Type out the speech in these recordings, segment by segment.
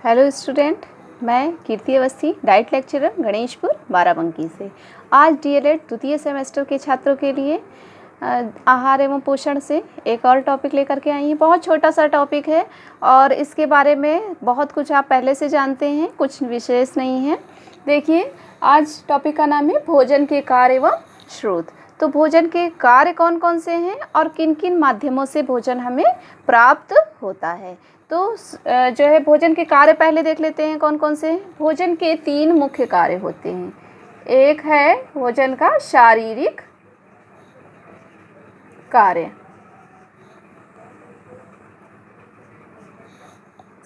Hello student, मैं कीर्ति Awasthi, diet lecturer Ganeshpur Barabanki से। आज डीएलएड द्वितीय सेमेस्टर के छात्रों के लिए आहार एवं पोषण से एक और टॉपिक लेकर के आई हूँ। बहुत छोटा सा टॉपिक है और इसके बारे में बहुत कुछ आप पहले से जानते हैं, कुछ विशेष नहीं है। देखिए, आज टॉपिक का नाम है भोजन के कार्य एवं स्रोत। तो भोजन के कार्य कौन कौन से हैं और किन किन माध्यमों से भोजन हमें प्राप्त होता है। तो जो है भोजन के कार्य पहले देख लेते हैं कौन कौन से हैं। भोजन के 3 मुख्य कार्य होते हैं। एक है भोजन का शारीरिक कार्य।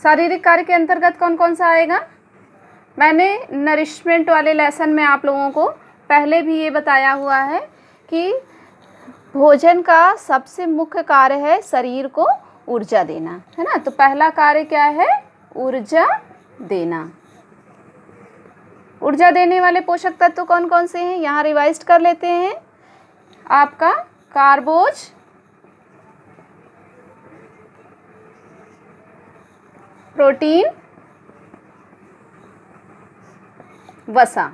शारीरिक कार्य के अंतर्गत कौन कौन सा आएगा? मैंने नरिशमेंट वाले लेसन में आप लोगों को पहले भी ये बताया हुआ है कि भोजन का सबसे मुख्य कार्य है शरीर को ऊर्जा देना, है ना। तो पहला कार्य क्या है? ऊर्जा देना। ऊर्जा देने वाले पोषक तत्व कौन कौन से हैं? यहाँ रिवाइज कर लेते हैं। आपका कार्बोज, प्रोटीन, वसा,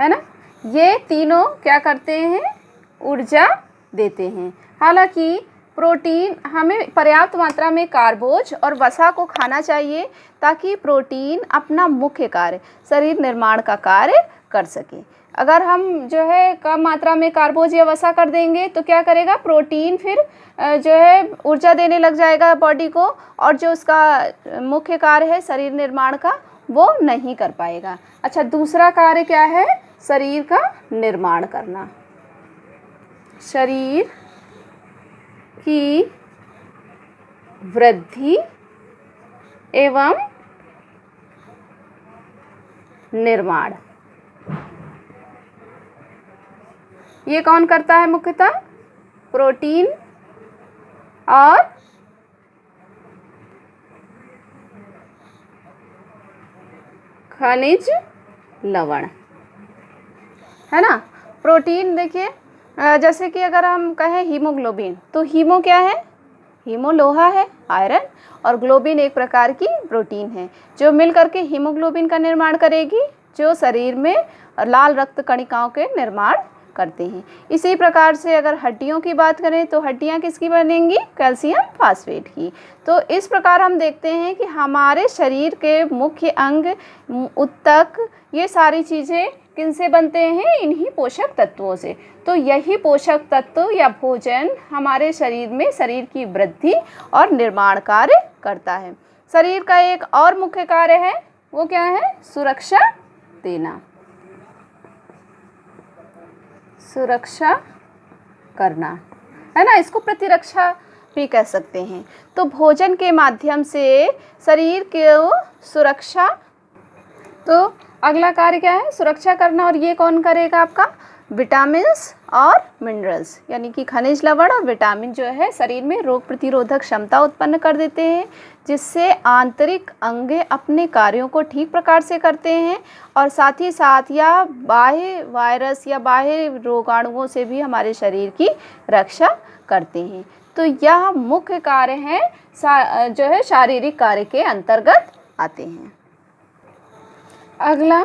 है ना। ये तीनों क्या करते हैं? ऊर्जा देते हैं। हालांकि प्रोटीन, हमें पर्याप्त मात्रा में कार्बोज और वसा को खाना चाहिए ताकि प्रोटीन अपना मुख्य कार्य शरीर निर्माण का कार्य कर सके। अगर हम जो है कम मात्रा में कार्बोज या वसा कर देंगे तो क्या करेगा? प्रोटीन फिर जो है ऊर्जा देने लग जाएगा बॉडी को, और जो उसका मुख्य कार्य है शरीर निर्माण का वो नहीं कर पाएगा। अच्छा, दूसरा कार्य क्या है? शरीर का निर्माण करना। शरीर की वृद्धि एवं निर्माण, ये कौन करता है मुख्यतः? प्रोटीन और खनिज लवण, है ना। प्रोटीन देखिए, जैसे कि अगर हम कहें हीमोग्लोबिन, तो हीमो क्या है? हीमो लोहा है, आयरन, और ग्लोबिन एक प्रकार की प्रोटीन है जो मिल करके हीमोग्लोबिन का निर्माण करेगी, जो शरीर में लाल रक्त कणिकाओं के निर्माण करते हैं। इसी प्रकार से अगर हड्डियों की बात करें तो हड्डियां किसकी बनेंगी? कैल्शियम फास्फेट की। तो इस प्रकार हम देखते हैं कि हमारे शरीर के मुख्य अंग, ऊतक, ये सारी चीज़ें किनसे बनते हैं? इन्हीं पोषक तत्वों से। तो यही पोषक तत्व या भोजन हमारे शरीर में शरीर की वृद्धि और निर्माण कार्य करता है। शरीर का एक और मुख्य कार्य है, वो क्या है? सुरक्षा देना, सुरक्षा करना, है ना। इसको प्रतिरक्षा भी कह सकते हैं। तो भोजन के माध्यम से शरीर को सुरक्षा, तो अगला कार्य क्या है? सुरक्षा करना। और ये कौन करेगा? आपका विटामिन्स और मिनरल्स, यानी कि खनिज लवण और विटामिन जो है शरीर में रोग प्रतिरोधक क्षमता उत्पन्न कर देते हैं, जिससे आंतरिक अंग अपने कार्यों को ठीक प्रकार से करते हैं, और साथ ही साथ या बाह्य वायरस या बाह्य रोगाणुओं से भी हमारे शरीर की रक्षा करते हैं। तो यह मुख्य कार्य है जो है शारीरिक कार्य के अंतर्गत आते हैं। अगला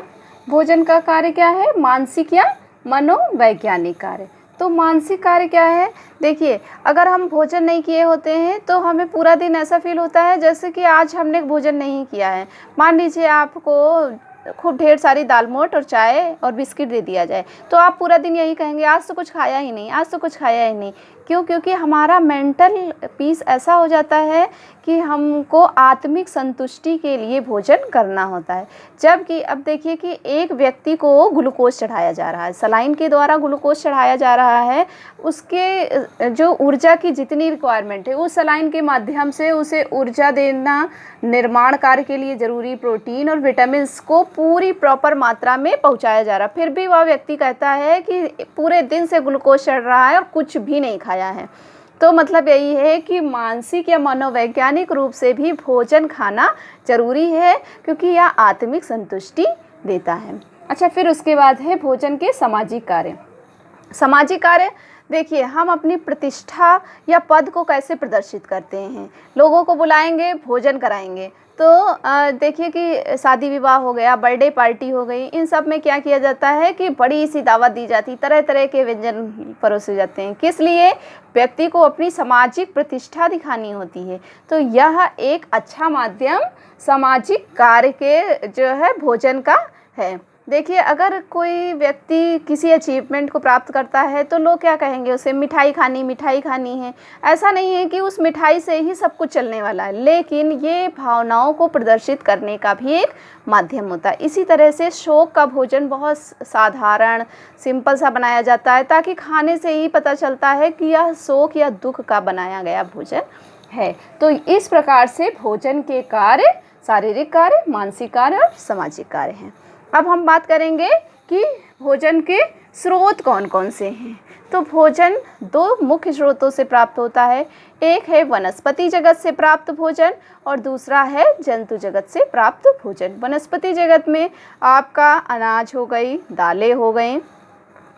भोजन का कार्य क्या है? मानसिक या मनोवैज्ञानिक कार्य। तो मानसिक कार्य क्या है? देखिए, अगर हम भोजन नहीं किए होते हैं तो हमें पूरा दिन ऐसा फील होता है जैसे कि आज हमने भोजन नहीं किया है। मान लीजिए आपको खूब ढेर सारी दाल मोठ और चाय और बिस्किट दे दिया जाए, तो आप पूरा दिन यही कहेंगे, आज तो कुछ खाया ही नहीं, आज तो कुछ खाया ही नहीं। क्यों? क्योंकि हमारा मेंटल पीस ऐसा हो जाता है कि हमको आत्मिक संतुष्टि के लिए भोजन करना होता है। जबकि अब देखिए कि एक व्यक्ति को ग्लूकोज चढ़ाया जा रहा है, सलाइन के द्वारा ग्लूकोज चढ़ाया जा रहा है, उसके जो ऊर्जा की जितनी रिक्वायरमेंट है उस सलाइन के माध्यम से उसे ऊर्जा देना, निर्माण कार्य के लिए ज़रूरी प्रोटीन और विटामिन को पूरी प्रॉपर मात्रा में पहुंचाया जा रहा है। फिर भी वह व्यक्ति कहता है कि पूरे दिन से ग्लूकोज चढ़ रहा है और कुछ भी नहीं खाया है। तो मतलब यही है कि मानसिक या मनोवैज्ञानिक रूप से भी भोजन खाना जरूरी है, क्योंकि यह आत्मिक संतुष्टि देता है। अच्छा, फिर उसके बाद है भोजन के सामाजिक कार्य। सामाजिक कार्य देखिए, हम अपनी प्रतिष्ठा या पद को कैसे प्रदर्शित करते हैं। लोगों को बुलाएंगे, भोजन कराएंगे, तो देखिए कि शादी विवाह हो गया, बर्थडे पार्टी हो गई, इन सब में क्या किया जाता है कि बड़ी सी दावत दी जाती, तरह तरह के व्यंजन परोसे जाते हैं। किस लिए? व्यक्ति को अपनी सामाजिक प्रतिष्ठा दिखानी होती है। तो यह एक अच्छा माध्यम सामाजिक कार्य के जो है भोजन का है। देखिए, अगर कोई व्यक्ति किसी अचीवमेंट को प्राप्त करता है तो लोग क्या कहेंगे, उसे मिठाई खानी है। ऐसा नहीं है कि उस मिठाई से ही सब कुछ चलने वाला है, लेकिन ये भावनाओं को प्रदर्शित करने का भी एक माध्यम होता है। इसी तरह से शौक का भोजन बहुत साधारण सिंपल सा बनाया जाता है, ताकि खाने से ही पता चलता है कि यह शौक या दुख का बनाया गया भोजन है। तो इस प्रकार से भोजन के कार्य शारीरिक कार्य, मानसिक कार्य और सामाजिक कार्य हैं। अब हम बात करेंगे कि भोजन के स्रोत कौन कौन से हैं। तो भोजन दो मुख्य स्रोतों से प्राप्त होता है। एक है वनस्पति जगत से प्राप्त भोजन और दूसरा है जंतु जगत से प्राप्त भोजन। वनस्पति जगत में आपका अनाज हो गई, दालें हो गई,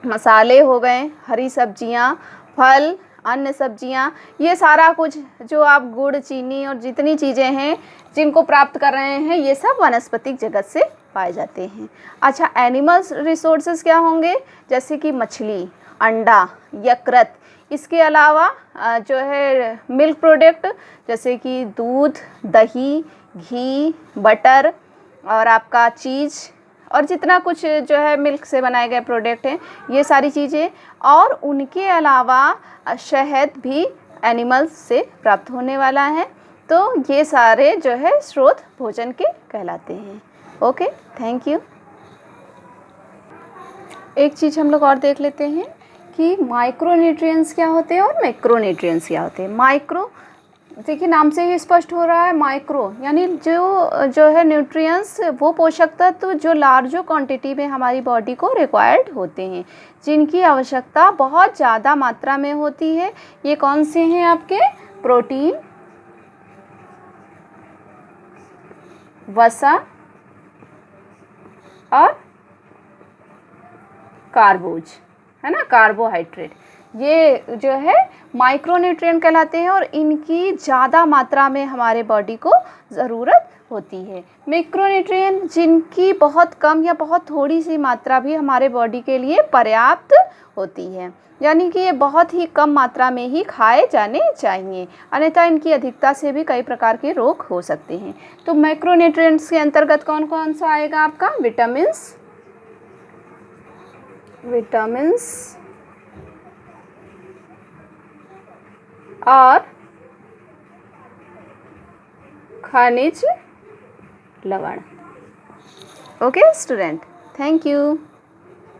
मसाले हो गए, हरी सब्जियां, फल, अन्य सब्जियां, ये सारा कुछ जो आप गुड़, चीनी और जितनी चीज़ें हैं जिनको प्राप्त कर रहे हैं, ये सब वनस्पतिक जगत से पाए जाते हैं। अच्छा, एनिमल्स रिसोर्सेज क्या होंगे? जैसे कि मछली, अंडा, यकृत, इसके अलावा जो है मिल्क प्रोडक्ट जैसे कि दूध, दही, घी, बटर और आपका चीज़ और जितना कुछ जो है मिल्क से बनाए गए प्रोडक्ट हैं, ये सारी चीज़ें। और उनके अलावा शहद भी एनिमल्स से प्राप्त होने वाला है। तो ये सारे जो है स्रोत भोजन के कहलाते हैं। Okay, thank you. एक चीज़ हम लोग और देख लेते हैं कि माइक्रोन्यूट्रिएंट्स क्या होते हैं और मैक्रोन्यूट्रिएंट्स क्या होते हैं। माइक्रो, देखिए नाम से ही स्पष्ट हो रहा है, माइक्रो यानी जो है न्यूट्रिएंट्स, वो पोषक तत्व जो लार्जो क्वांटिटी में हमारी बॉडी को रिक्वायर्ड होते हैं, जिनकी आवश्यकता बहुत ज़्यादा मात्रा में होती है। ये कौन से हैं आपके? प्रोटीन, वसा और कार्बोज, है ना, कार्बोहाइड्रेट, ये जो है माइक्रोन्यूट्रिएंट कहलाते हैं और इनकी ज़्यादा मात्रा में हमारे बॉडी को ज़रूरत होती है। मैक्रोन्यूट्रिएंट जिनकी बहुत कम या बहुत थोड़ी सी मात्रा भी हमारे बॉडी के लिए पर्याप्त होती है, यानी कि ये बहुत ही कम मात्रा में ही खाए जाने चाहिए, अन्यथा इनकी अधिकता से भी कई प्रकार के रोग हो सकते हैं। तो मैक्रोन्यूट्रिएंट्स के अंतर्गत कौन कौन सा आएगा आपका? विटामिन्स और खनिज लवण। Okay student, thank you.